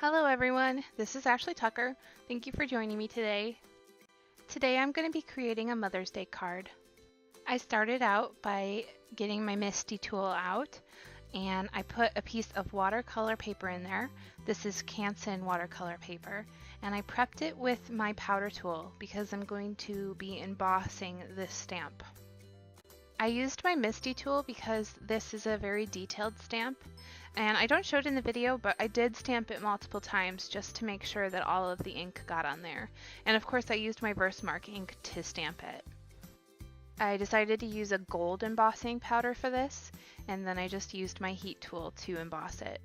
Hello everyone, this is Ashley Tucker. Thank you for joining me today. Today I'm going to be creating a Mother's Day card. I started out by getting my Misty tool out and I put a piece of watercolor paper in there. This is Canson watercolor paper, and I prepped it with my powder tool because I'm going to be embossing this stamp. I used my Misty tool because this is a very detailed stamp, and I don't show it in the video, but I did stamp it multiple times just to make sure that all of the ink got on there. And of course I used my Versamark ink to stamp it. I decided to use a gold embossing powder for this, and then I just used my heat tool to emboss it.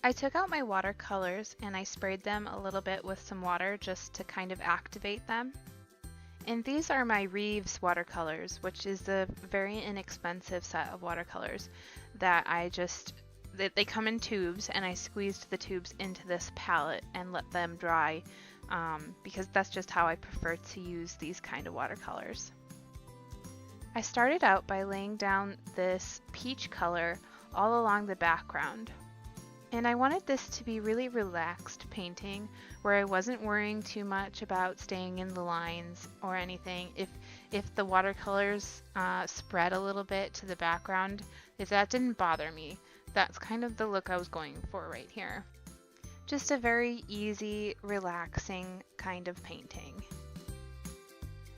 I took out my watercolors and I sprayed them a little bit with some water just to kind of activate them. And these are my Wreath watercolors, which is a very inexpensive set of watercolors that they come in tubes, and I squeezed the tubes into this palette and let them dry because that's just how I prefer to use these kind of watercolors. I started out by laying down this peach color all along the background. And I wanted this to be really relaxed painting where I wasn't worrying too much about staying in the lines or anything. If the watercolors spread a little bit to the background, if that didn't bother me, that's kind of the look I was going for right here. Just a very easy, relaxing kind of painting.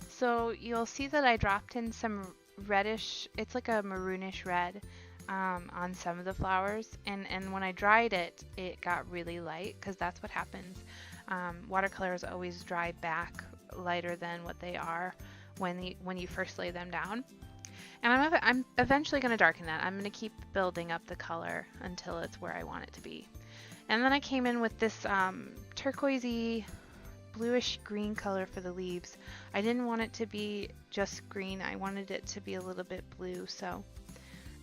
So you'll see that I dropped in some reddish, it's like a maroonish red, on some of the flowers, and when I dried it, it got really light because that's what happens. Watercolors always dry back lighter than what they are when you first lay them down. And I'm eventually going to darken that. I'm going to keep building up the color until it's where I want it to be. And then I came in with this turquoisey bluish green color for the leaves. I didn't want it to be just green. I wanted it to be a little bit blue, so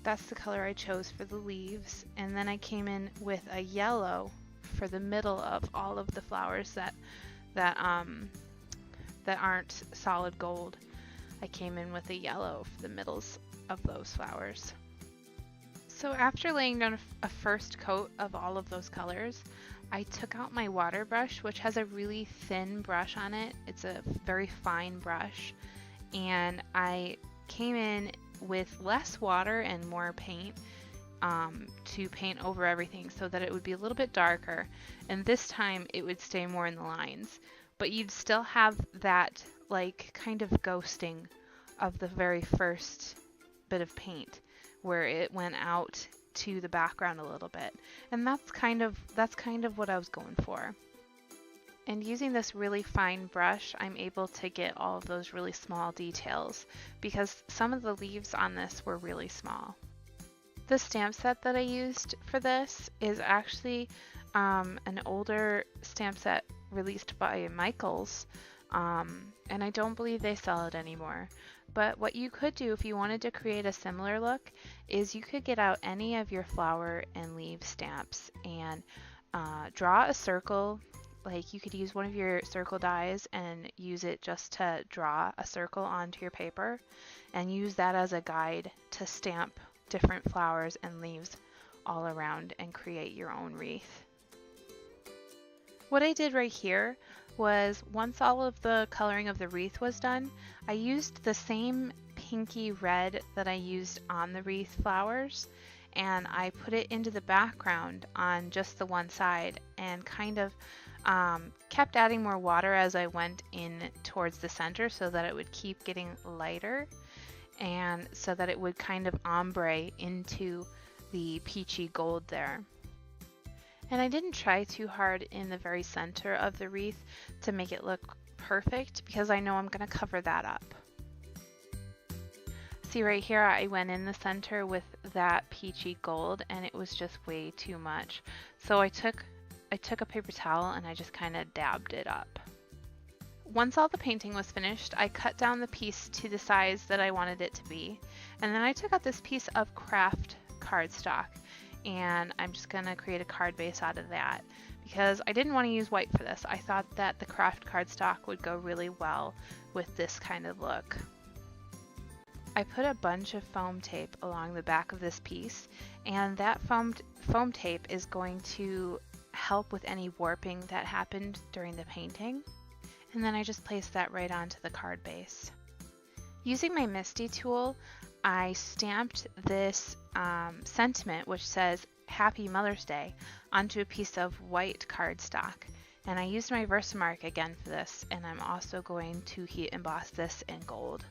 that's the color I chose for the leaves. And then I came in with a yellow for the middle of all of the flowers that aren't solid gold. I came in with a yellow for the middles of those flowers. So after laying down a first coat of all of those colors, I took out my water brush, which has a really thin brush on it. It's a very fine brush, and I came in with less water and more paint to paint over everything so that it would be a little bit darker, and this time it would stay more in the lines, but you'd still have that like kind of ghosting of the very first bit of paint where it went out to the background a little bit, and that's kind of what I was going for. And using this really fine brush, I'm able to get all of those really small details because some of the leaves on this were really small. The stamp set that I used for this is actually an older stamp set released by Michaels, and I don't believe they sell it anymore. But what you could do if you wanted to create a similar look is you could get out any of your flower and leaf stamps and draw a circle. Like you could use one of your circle dies and use it just to draw a circle onto your paper and use that as a guide to stamp different flowers and leaves all around and create your own wreath. What I did right here was once all of the coloring of the wreath was done, I used the same pinky red that I used on the wreath flowers, and I put it into the background on just the one side and kind of kept adding more water as I went in towards the center so that it would keep getting lighter and so that it would kind of ombre into the peachy gold there. And I didn't try too hard in the very center of the wreath to make it look perfect because I know I'm going to cover that up. See right here, I went in the center with that peachy gold and it was just way too much. So I took a paper towel and I just kind of dabbed it up. Once all the painting was finished, I cut down the piece to the size that I wanted it to be, and then I took out this piece of craft cardstock, and I'm just going to create a card base out of that because I didn't want to use white for this. I thought that the craft cardstock would go really well with this kind of look. I put a bunch of foam tape along the back of this piece, and that foam tape is going to help with any warping that happened during the painting. And then I just placed that right onto the card base. Using my Misty tool, I stamped this sentiment, which says Happy Mother's Day, onto a piece of white cardstock. And I used my Versamark again for this, and I'm also going to heat emboss this in gold.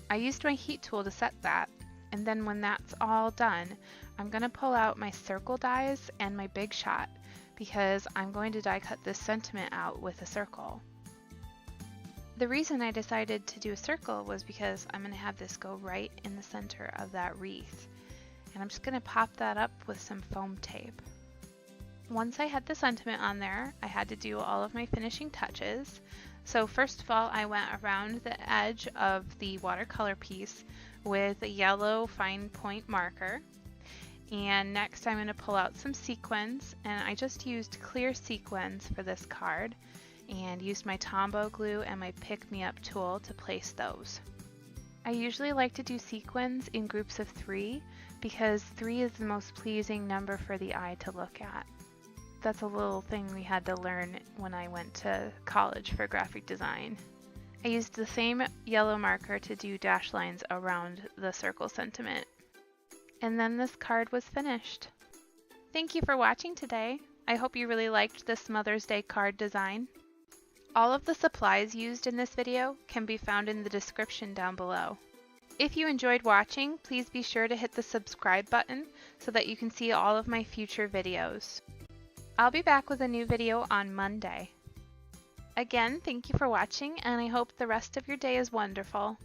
I used my heat tool to set that, and then when that's all done, I'm going to pull out my circle dies and my Big Shot because I'm going to die cut this sentiment out with a circle. The reason I decided to do a circle was because I'm going to have this go right in the center of that wreath. And I'm just going to pop that up with some foam tape. Once I had the sentiment on there, I had to do all of my finishing touches. So first of all, I went around the edge of the watercolor piece with a yellow fine point marker. And next I'm going to pull out some sequins, and I just used clear sequins for this card and used my Tombow glue and my Pick Me Up tool to place those. I usually like to do sequins in groups of 3 because 3 is the most pleasing number for the eye to look at. That's a little thing we had to learn when I went to college for graphic design. I used the same yellow marker to do dash lines around the circle sentiment. And then this card was finished. Thank you for watching today. I hope you really liked this Mother's Day card design. All of the supplies used in this video can be found in the description down below. If you enjoyed watching, please be sure to hit the subscribe button so that you can see all of my future videos. I'll be back with a new video on Monday. Again, thank you for watching, and I hope the rest of your day is wonderful.